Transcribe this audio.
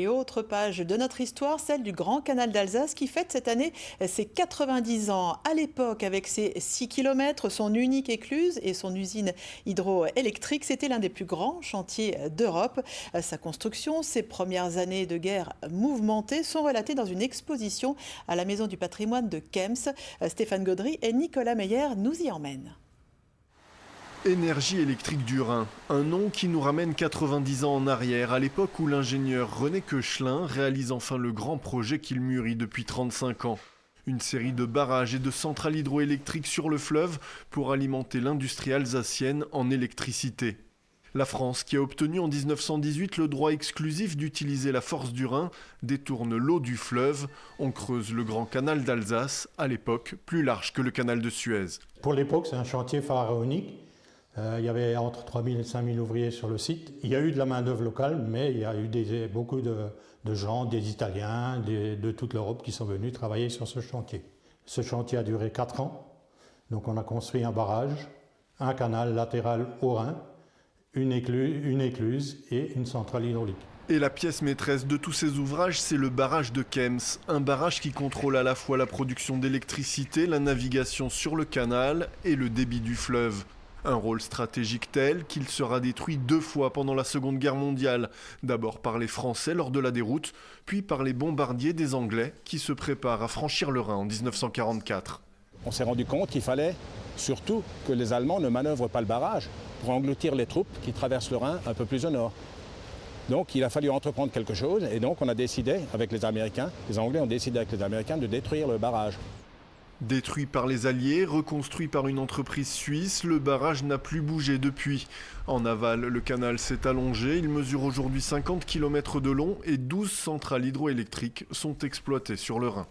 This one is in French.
Et autre page de notre histoire, celle du Grand Canal d'Alsace qui fête cette année ses 90 ans. À l'époque, avec ses 6 km, son unique écluse et son usine hydroélectrique, c'était l'un des plus grands chantiers d'Europe. Sa construction, ses premières années de guerre mouvementées sont relatées dans une exposition à la Maison du patrimoine de Kems. Stéphane Gaudry et Nicolas Meyer nous y emmènent. Énergie électrique du Rhin, un nom qui nous ramène 90 ans en arrière, à l'époque où l'ingénieur René Koechlin réalise enfin le grand projet qu'il mûrit depuis 35 ans. Une série de barrages et de centrales hydroélectriques sur le fleuve pour alimenter l'industrie alsacienne en électricité. La France, qui a obtenu en 1918 le droit exclusif d'utiliser la force du Rhin, détourne l'eau du fleuve. On creuse le Grand Canal d'Alsace, à l'époque plus large que le canal de Suez. Pour l'époque, c'est un chantier pharaonique. Il y avait entre 3 000 et 5 000 ouvriers sur le site. Il y a eu de la main-d'œuvre locale, mais il y a eu beaucoup de gens, des Italiens, de toute l'Europe qui sont venus travailler sur ce chantier. Ce chantier a duré 4 ans. Donc on a construit un barrage, un canal latéral au Rhin, une écluse et une centrale hydraulique. Et la pièce maîtresse de tous ces ouvrages, c'est le barrage de Kems. Un barrage qui contrôle à la fois la production d'électricité, la navigation sur le canal et le débit du fleuve. Un rôle stratégique tel qu'il sera détruit 2 fois pendant la Seconde Guerre mondiale. D'abord par les Français lors de la déroute, puis par les bombardiers des Anglais qui se préparent à franchir le Rhin en 1944. On s'est rendu compte qu'il fallait surtout que les Allemands ne manœuvrent pas le barrage pour engloutir les troupes qui traversent le Rhin un peu plus au nord. Donc il a fallu entreprendre quelque chose et donc on a décidé avec les Américains, les Anglais ont décidé avec les Américains de détruire le barrage. Détruit par les Alliés, reconstruit par une entreprise suisse, le barrage n'a plus bougé depuis. En aval, le canal s'est allongé, il mesure aujourd'hui 50 km de long et 12 centrales hydroélectriques sont exploitées sur le Rhin.